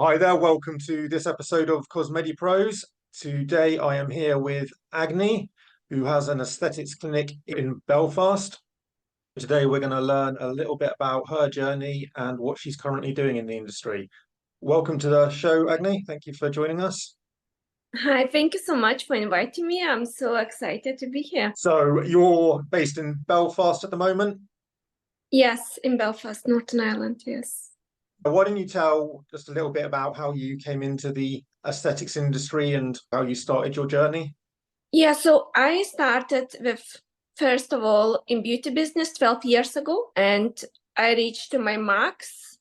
Hi there, welcome to this episode of Cosmetic Pros. Today I am here with Agne, who has an aesthetics clinic in Belfast. Today we're going to learn a little bit about her journey and what she's currently doing in the industry. Welcome to the show, Agne. Thank you for joining us. Hi, thank you so much for inviting me. I'm so excited to be here. So you're based in Belfast at the moment? Yes, in Belfast, Northern Ireland, yes. Why don't you tell just a little bit about how you came into the aesthetics industry and how you started your journey? Yeah, so I started with, first of all, in beauty business 12 years ago, and I reached my max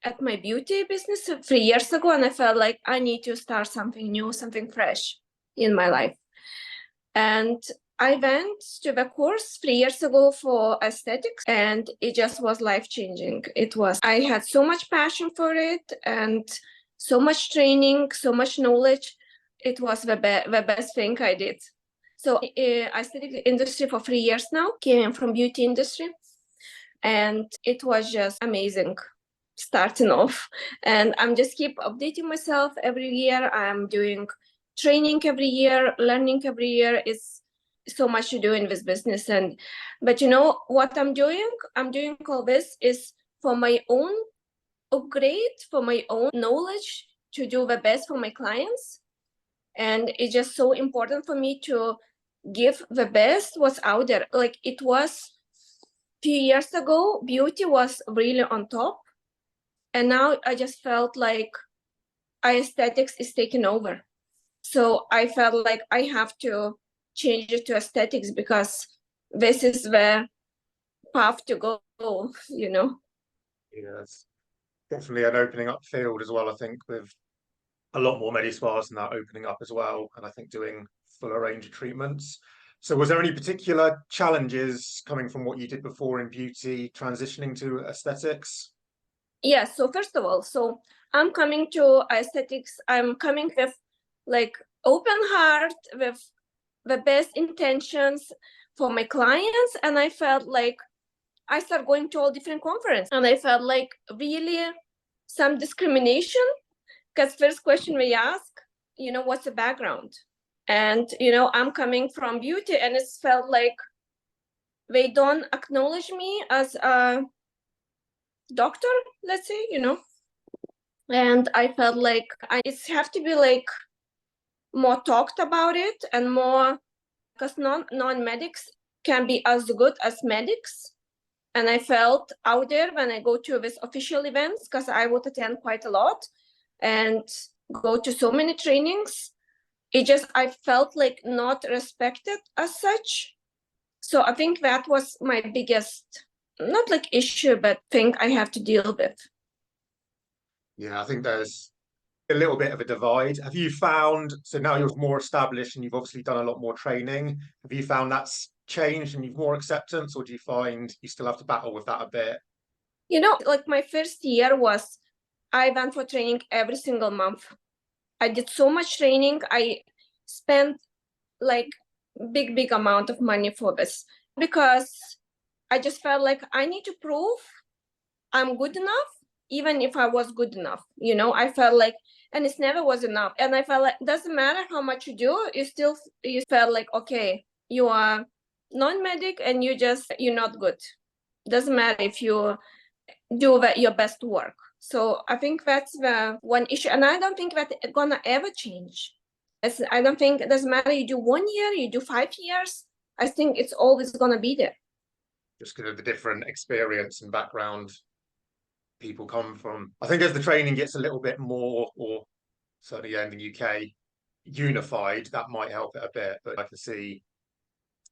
at my beauty business 3 years ago, and I felt like I need to start something new, something fresh in my life. And I went to the course 3 years ago for aesthetics, and it just was life-changing. I had so much passion for it and so much training, so much knowledge. It was the best thing I did. So I studied the industry for 3 years now, came from beauty industry, and it was just amazing starting off. And I'm just keep updating myself every year. I'm doing training every year, learning every year. Is so much to do in this business. But you know what I'm doing all this is for my own upgrade, for my own knowledge, to do the best for my clients. And it's just so important for me to give the best what's out there. Like it was a few years ago, beauty was really on top, and now I just felt like aesthetics is taking over. So I felt like I have to change it to aesthetics because this is the path to go, you know? Yes, definitely an opening up field as well, I think, with a lot more medi spas and that opening up as well, and I think doing fuller range of treatments. So was there any particular challenges coming from what you did before in beauty, transitioning to aesthetics? Yeah, so first of all, so I'm coming to aesthetics, I'm coming with like open heart, with the best intentions for my clients, and I felt like I started going to all different conferences, and I felt like really some discrimination, because first question we ask, what's the background? And I'm coming from beauty, and it's felt like they don't acknowledge me as a doctor, let's say, and I felt like it's have to be like more talked about it, and more, because non-medics can be as good as medics. And I felt out there when I go to these official events, because I would attend quite a lot and go to so many trainings. I felt like not respected as such. So I think that was my biggest, not like issue, but thing I have to deal with. Yeah, I think there's a little bit of a divide. Have you found, so now you're more established and you've obviously done a lot more training, have you found that's changed and you've more acceptance, or do you find you still have to battle with that a bit? Like my first year was, I went for training every single month. I did so much training. I spent like big amount of money for this, because I just felt like I need to prove I'm good enough, even if I was good enough. I felt like, and it never was enough. And I felt like it doesn't matter how much you do, you felt like, okay, you are non-medic and you're not good. Doesn't matter if you do your best work. So I think that's the one issue, and I don't think that it's gonna ever change. I don't think it doesn't matter you do 1 year, you do 5 years. I think it's always gonna be there. Just because of the different experience and background people come from. I think as the training gets a little bit more, or certainly in the UK, unified, that might help it a bit. But I can see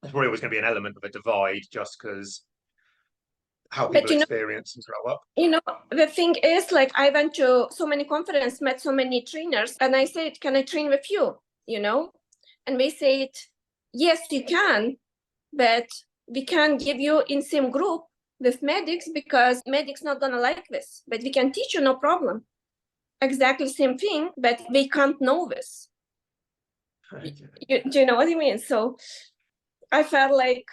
there's probably always going to be an element of a divide just because how people experience and grow up. The thing is, like, I went to so many conferences, met so many trainers, and I said, can I train with you? And they said, yes, you can, but we can't give you in same group with medics because medics not gonna like this, but we can teach you, no problem. Exactly same thing, but they can't know this. Okay. Do you know what I mean? So I felt like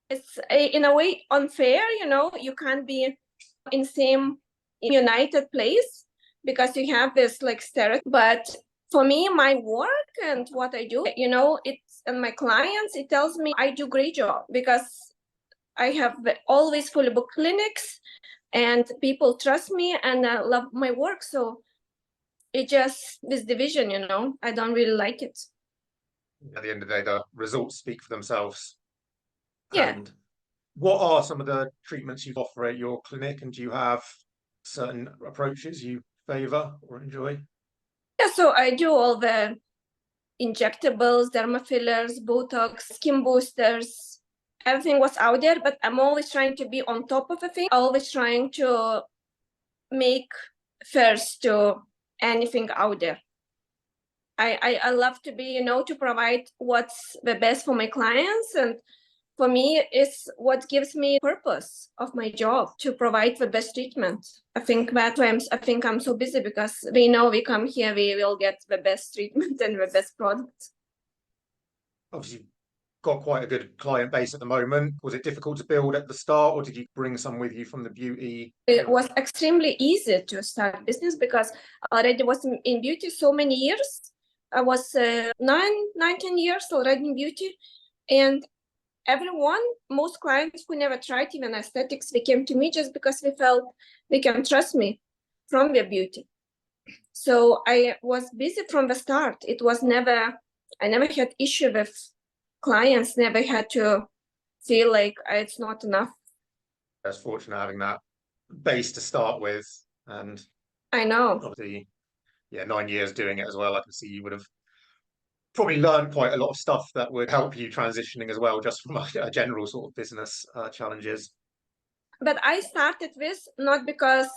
it's in a way unfair. You can't be in same united place, because you have this like stereotype. But for me, my work and what I do, it's, and my clients, it tells me I do great job because I have always fully booked clinics and people trust me and I love my work. So it just, this division, I don't really like it. At the end of the day, the results speak for themselves. Yeah. And what are some of the treatments you offer at your clinic? And do you have certain approaches you favor or enjoy? Yeah, so I do all the injectables, derma fillers, Botox, skin boosters, everything was out there, but I'm always trying to be on top of a thing, always trying to make first to anything out there. I love to be, to provide what's the best for my clients. And for me, it's what gives me purpose of my job, to provide the best treatment. I think that's why I think I'm so busy, because we know we come here, we will get the best treatment and the best product. Obviously, you've got quite a good client base at the moment. Was it difficult to build at the start, or did you bring some with you from the beauty? It was extremely easy to start business because I already was in beauty so many years. I was 19 years already in beauty, and most clients who never tried even aesthetics, they came to me just because they felt they can trust me from their beauty. So I was busy from the start. I never had issue with clients, never had to feel like it's not enough. I was fortunate having that base to start with, and I know. obviously, 9 years doing it as well. I can see you would have probably learned quite a lot of stuff that would help you transitioning as well, just from a general sort of business challenges. But I started this not because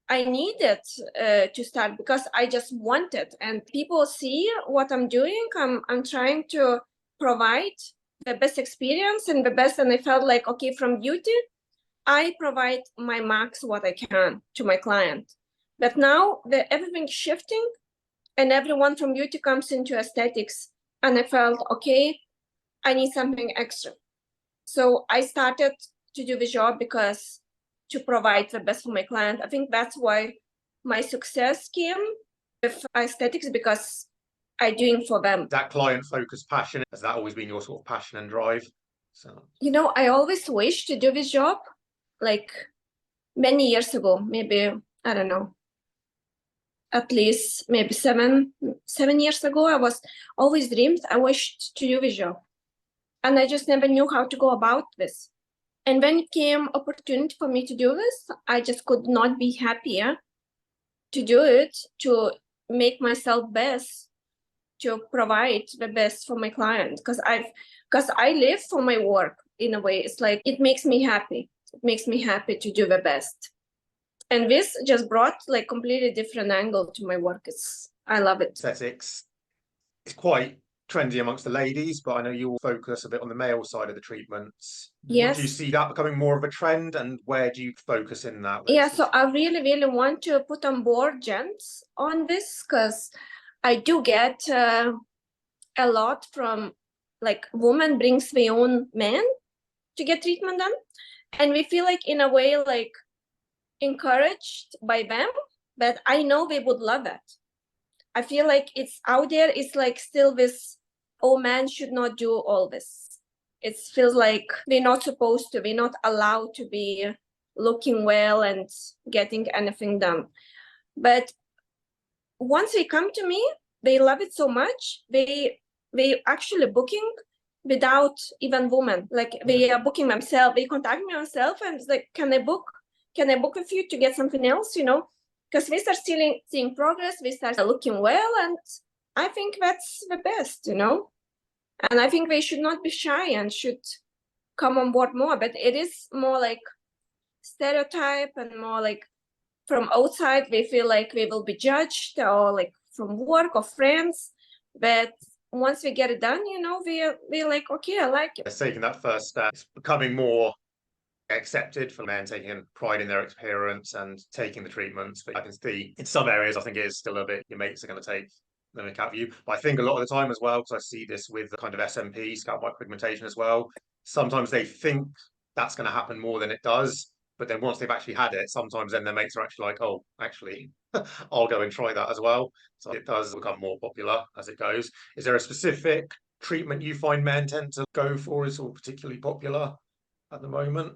I needed to start, because I just wanted, and people see what I'm doing. I'm trying to provide the best experience and the best, and I felt like, okay, from beauty, I provide my max what I can to my client. But now everything's shifting and everyone from beauty comes into aesthetics. And I felt, okay, I need something extra. So I started to do the job because to provide the best for my client. I think that's why my success came with aesthetics, because I'm doing for them. That client-focused passion, has that always been your sort of passion and drive? So, I always wished to do this job, like many years ago, maybe, I don't know, at least maybe seven years ago, I was always dreamed, I wished to do this job. And I just never knew how to go about this. And when it came opportunity for me to do this, I just could not be happier to do it, to make myself best, to provide the best for my client. Because I live for my work in a way. It's like, it makes me happy. It makes me happy to do the best. And this just brought like completely different angle to my work. I love it. aesthetics is quite trendy amongst the ladies, but I know you all focus a bit on the male side of the treatments. Yes. Do you see that becoming more of a trend, and where do you focus in that? Yeah, so I really, really want to put on board gents on this, because I do get a lot from like women brings their own men to get treatment done. And we feel like in a way like encouraged by them, but I know they would love it. I feel like it's out there. It's like still this, oh, man should not do all this. It feels like we're not supposed to, we're not allowed to be looking well and getting anything done. But once they come to me, they love it so much. They actually booking without even women. Like they are booking themselves. They contact me themselves and it's like, can I book with you to get something else, because we start seeing progress, we start looking well, and I think that's the best, and I think they should not be shy and should come on board more. But it is more like stereotype and more like from outside we feel like we will be judged, or like from work or friends. But once we get it done, we're like, okay, I like it. It's taking that first step. It's becoming more accepted for men, taking pride in their appearance and taking the treatments. But I can see in some areas, I think it is still a bit, your mates are going to take them account for you. But I think a lot of the time as well, because I see this with the kind of SMP, scalp micropigmentation as well, sometimes they think that's going to happen more than it does. But then once they've actually had it, sometimes then their mates are actually like, oh, actually, I'll go and try that as well. So it does become more popular as it goes. Is there a specific treatment you find men tend to go for is all particularly popular at the moment?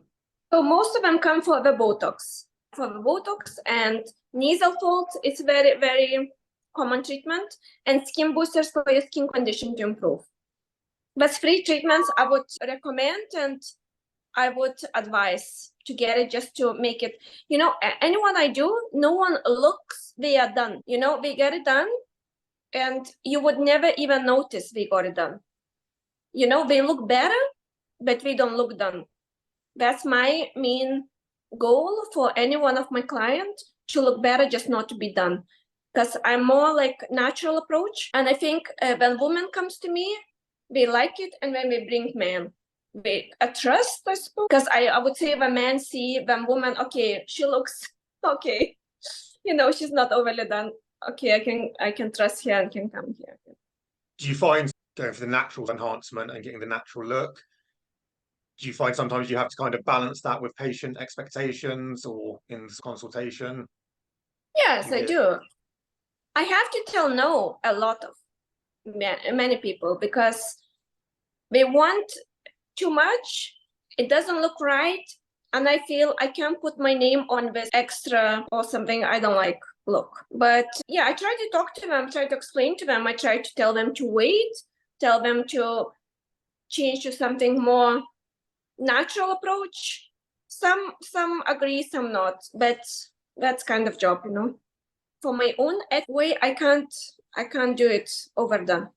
So most of them come for the Botox. For the Botox and nasal folds, it's very, very common treatment, and skin boosters for your skin condition to improve. But free treatments, I would recommend and I would advise to get it just to make it, anyone I do, no one looks, they are done. We get it done and you would never even notice we got it done. They look better, but we don't look done. That's my main goal for any one of my clients, to look better, just not to be done. Because I'm more like natural approach. And I think when women comes to me, they like it. And when we bring men, they trust, I suppose. Because I would say when men see when woman, okay, she looks okay. She's not overly done. Okay, I can trust her and can come here. Do you find going for the natural enhancement and getting the natural look, do you find sometimes you have to kind of balance that with patient expectations or in this consultation? Yes, I do. I have to tell no a lot of many people because they want too much. It doesn't look right. And I feel I can't put my name on this extra or something I don't like look. But yeah, I try to talk to them, try to explain to them. I try to tell them to wait, tell them to change to something more natural approach. Some agree, some not, but that's kind of job, For my own way, I can't do it overdone.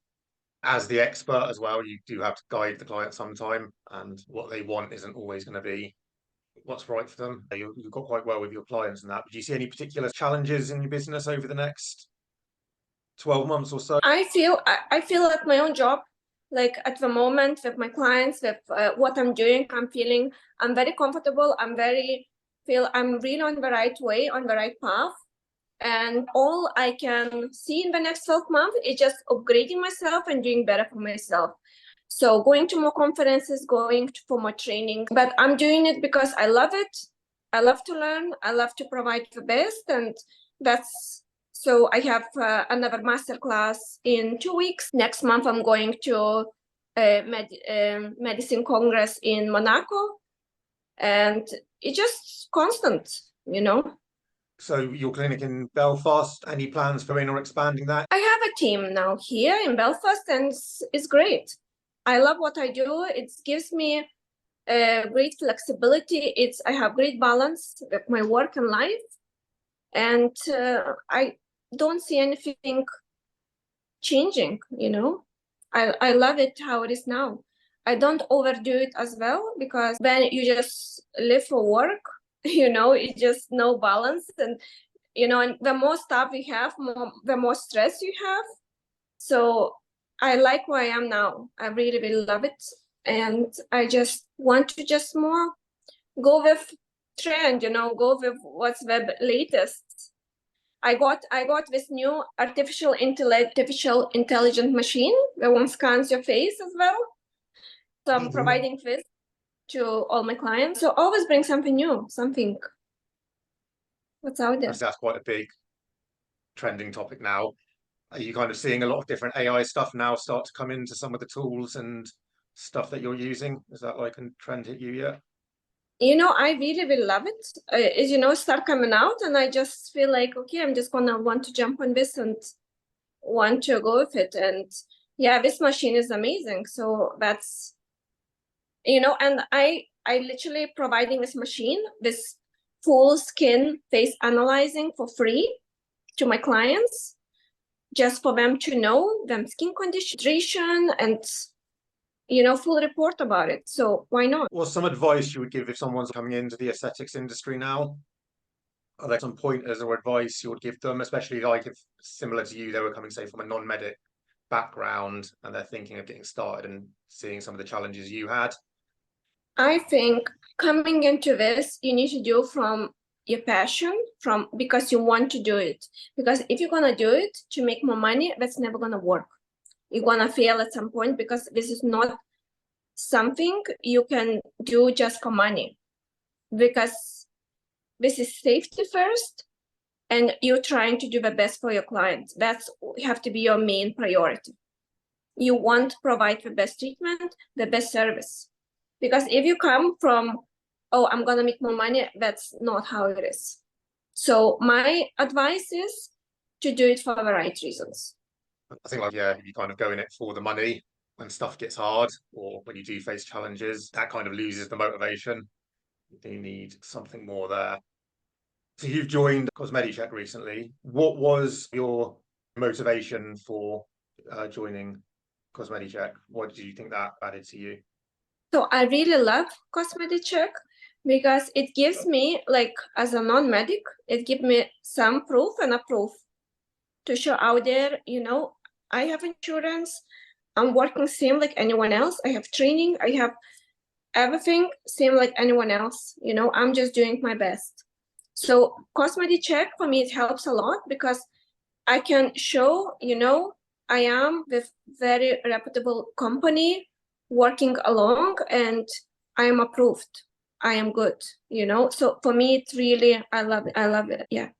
As the expert as well, you do have to guide the client sometime, and what they want isn't always going to be what's right for them. You've got quite well with your clients and that. But do you see any particular challenges in your business over the next 12 months or so? I feel at my own job, like at the moment with my clients, with what I'm doing, I'm very comfortable. I'm really on the right way, on the right path. And all I can see in the next 12 months is just upgrading myself and doing better for myself. So going to more conferences, for more training. But I'm doing it because I love it. I love to learn. I love to provide the best. And so I have another masterclass in 2 weeks. Next month, I'm going to Medicine Congress in Monaco. And it's just constant, So your clinic in Belfast, any plans for in or expanding that? I have a team now here in Belfast, and it's great. I love what I do. It gives me great flexibility. I have great balance with my work and life, and I don't see anything changing. I love it how it is now. I don't overdo it as well, because when you just live for work, it's just no balance. And and the more stuff you have, the more stress you have. So I like where I am now. I really, really love it. And I just want to just more go with trend, go with what's the latest. I got this new artificial intelligent machine that one scans your face as well. So I'm providing this to all my clients. So always bring something new, something what's out there. That's quite a big trending topic now. Are you kind of seeing a lot of different AI stuff now start to come into some of the tools and stuff that you're using? Is that like a trend hit you yet? I really will love it. As start coming out, and I just feel like, okay, I'm just gonna want to jump on this and want to go with it. And yeah, this machine is amazing. So that's, and I literally providing this machine, this full skin face analyzing for free to my clients, just for them to know them skin condition and full report about it. So why not? What's some advice you would give if someone's coming into the aesthetics industry now? Are there some pointers or advice you would give them, especially like if similar to you, they were coming, say, from a non-medic background and they're thinking of getting started and seeing some of the challenges you had? I think coming into this, you need to do from your passion, because you want to do it. Because if you're gonna do it to make more money, that's never gonna work. You're gonna fail at some point, because this is not something you can do just for money. Because this is safety first, and you're trying to do the best for your clients. That's have to be your main priority. You want to provide the best treatment, the best service. Because if you come from, oh, I'm going to make more money, that's not how it is. So my advice is to do it for the right reasons. I think, like, yeah, you kind of go in it for the money. When stuff gets hard or when you do face challenges, that kind of loses the motivation. You do need something more there. So you've joined Cosmetic recently. What was your motivation for joining Cosmetic? What do you think that added to you? So I really love Cosmetic because it gives me, like, as a non-medic, it gives me some proof and a proof to show out there, you know, I have insurance, I'm working same like anyone else, I have training, I have everything same like anyone else, you know, I'm just doing my best. So Cosmetic for me, it helps a lot because I can show, you know, I am with very reputable company working along and I am approved. I am good, you know. So for me, it's really, I love it. Yeah.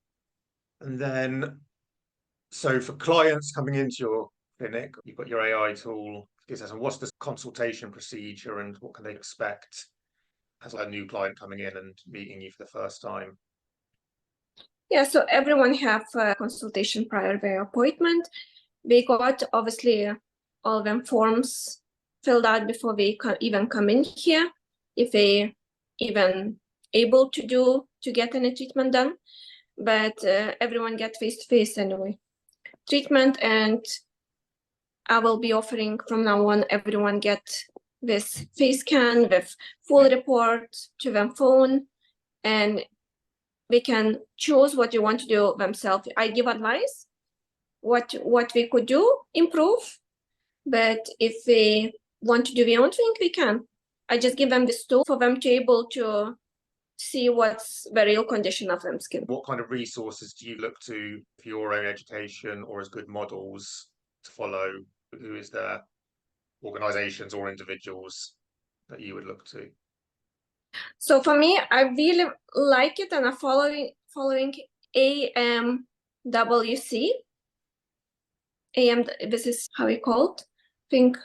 And then, so for clients coming into your clinic, you've got your AI tool. And what's the consultation procedure and what can they expect as a new client coming in and meeting you for the first time? Yeah, so everyone have a consultation prior their appointment. They got obviously all them forms filled out before they even come in here, if they even able to get any treatment done. But everyone get face-to-face anyway treatment, and I will be offering from now on everyone get this face scan with full report to them phone, and they can choose what you want to do themselves. I give advice what we could do, improve, but if they want to do their own thing, we can. I just give them this tool for them to able to see what's the real condition of them skin. What kind of resources do you look to for your own education or as good models to follow? Who is there? Organizations or individuals that you would look to? So for me, I really like it, and I'm following AMWC. This is how we called, I think,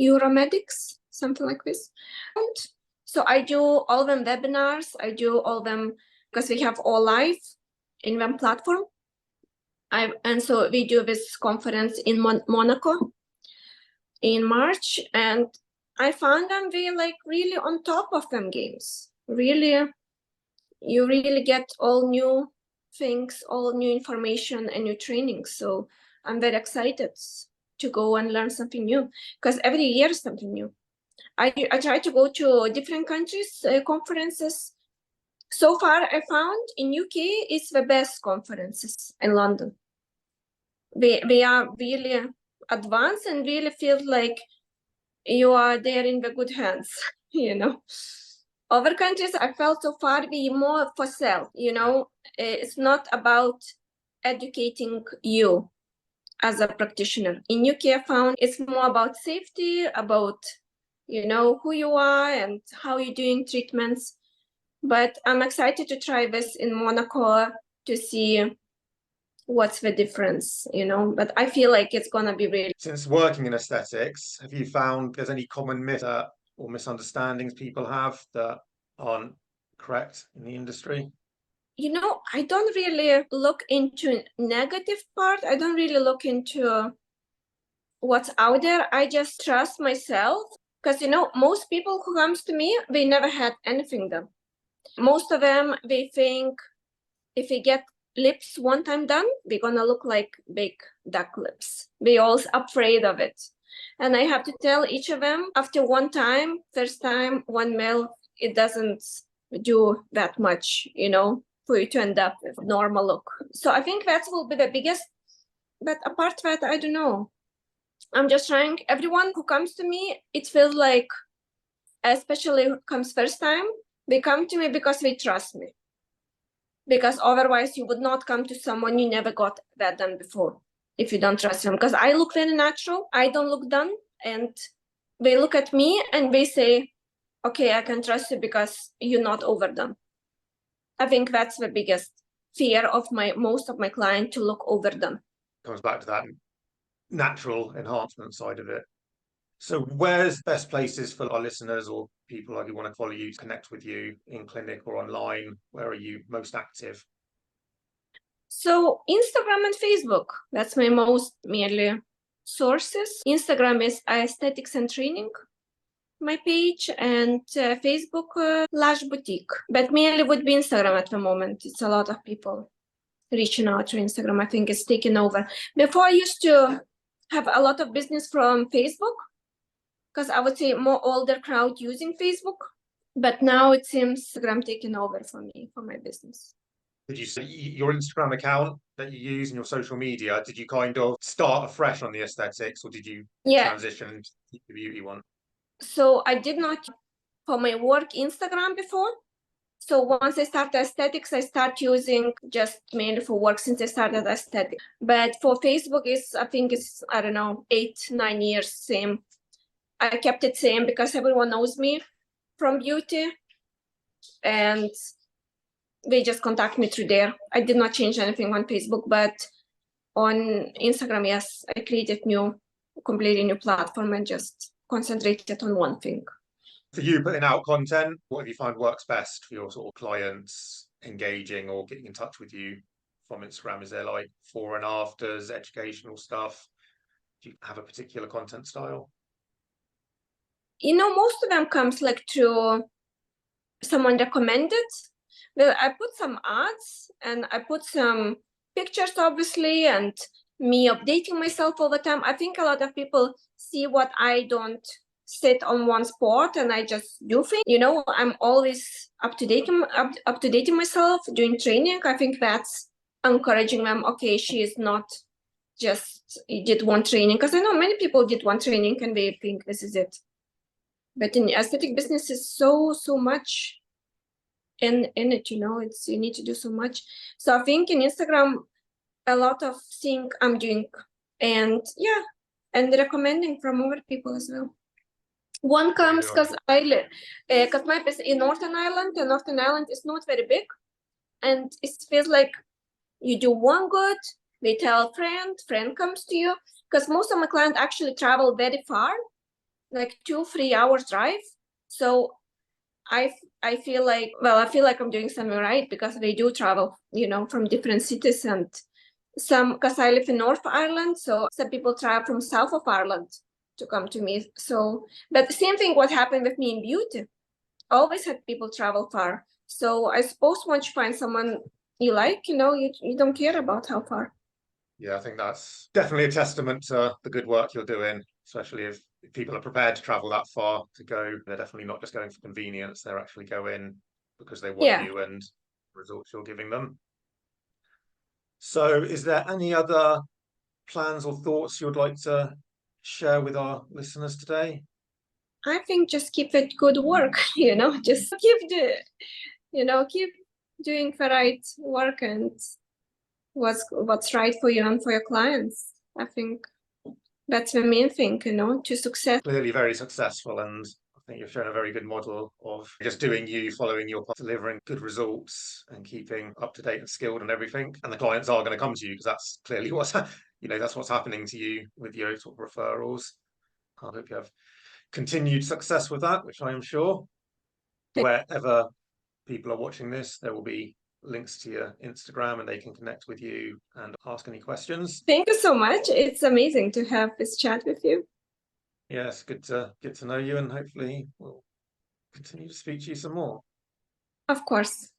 Euromedics, something like this. And so I do all them webinars, I do all them because we have all live in one platform. And so we do this conference in Monaco in March, and I found them really on top of them games. Really, you really get all new things, all new information and new training. So I'm very excited to go and learn something new because every year is something new. I try to go to different countries, conferences. So far, I found in UK it's the best conferences in London. They are really advanced and really feel like you are there in the good hands, you know. Other countries I felt so far be more for self, you know. It's not about educating you as a practitioner. In UK, I found it's more about safety, about, you know, who you are and how you're doing treatments. But I'm excited to try this in Monaco to see what's the difference, you know. But I feel like it's gonna be really. Since working in aesthetics, have you found there's any common myth or misunderstandings people have that aren't correct in the industry? You know, I don't really look into negative part. I don't really look into what's out there. I just trust myself because, you know, most people who comes to me, they never had anything done. Most of them, they think if they get lips one time done, they're gonna look like big duck lips. They all afraid of it. And I have to tell each of them after one time, first time, one mil, it doesn't do that much, you know, for you to end up with a normal look. So I think that will be the biggest, but apart from that, I don't know. I'm just trying, everyone who comes to me, it feels like, especially who comes first time, they come to me because they trust me. Because otherwise you would not come to someone you never got that done before if you don't trust them. Because I look very natural, I don't look done, and they look at me and they say, okay, I can trust you because you're not overdone. I think that's the biggest fear of most of my clients, to look over them. Comes back to that natural enhancement side of it. So where's best places for our listeners or people who want to follow you to connect with you in clinic or online? Where are you most active? So Instagram and Facebook, that's my most mainly sources. Instagram is Aesthetics and Training, my page, and Facebook, Lash Boutique. But mainly would be Instagram at the moment. It's a lot of people reaching out to Instagram. I think it's taken over. Before I used to have a lot of business from Facebook, because I would say more older crowd using Facebook. But now it seems Instagram taking over for me, for my business. Did you say your Instagram account that you use in your social media, did you kind of start afresh on the aesthetics, or did you transition to the beauty one? So I did not for my work Instagram before. So once I started aesthetics, I start using just mainly for work since I started aesthetics. But for Facebook I think it's, I don't know, 8-9 years same. I kept it same because everyone knows me from beauty, and they just contact me through there. I did not change anything on Facebook, but on Instagram, yes, I created completely new platform and just concentrated on one thing. For you putting out content, what have you found works best for your sort of clients engaging or getting in touch with you from Instagram? Is there like before and afters, educational stuff? Do you have a particular content style? Most of them comes like through someone recommended. Well, I put some ads and I put some pictures, obviously, and me updating myself all the time. I think a lot of people see what I don't sit on one spot and I just do things. I'm always up to date myself, doing training. I think that's encouraging them. Okay, she is not just did one training, because I know many people did one training and they think this is it. But in aesthetic business is so much in it, it's you need to do so much. So I think in Instagram a lot of things I'm doing, and recommending from other people as well. One comes because I live because my business in Northern Ireland, and Northern Ireland is not very big, and it feels like you do one good, they tell a friend comes to you, because most of my clients actually travel very far, like 2-3 hours drive. So I feel like I'm doing something right, because they do travel, from different cities, and because I live in North Ireland, so some people travel from south of Ireland to come to me. So, but the same thing what happened with me in beauty. I always had people travel far. So I suppose once you find someone you like, you don't care about how far. Yeah, I think that's definitely a testament to the good work you're doing, especially if people are prepared to travel that far to go. They're definitely not just going for convenience, they're actually going because they want you and the results you're giving them. So is there any other plans or thoughts you'd like to share with our listeners today? I think just keep it good work, just keep doing the right work and what's right for you and for your clients. I think that's the main thing, to success. Clearly very successful, and I think you've shown a very good model of just doing you, following your path, delivering good results and keeping up to date and skilled and everything. And the clients are going to come to you because that's clearly that's what's happening to you with your sort of referrals. I hope you have continued success with that, which I am sure. Wherever people are watching this, there will be links to your Instagram and they can connect with you and ask any questions. Thank you so much. It's amazing to have this chat with you. Yes, good to get to know you, and hopefully we'll continue to speak to you some more. Of course.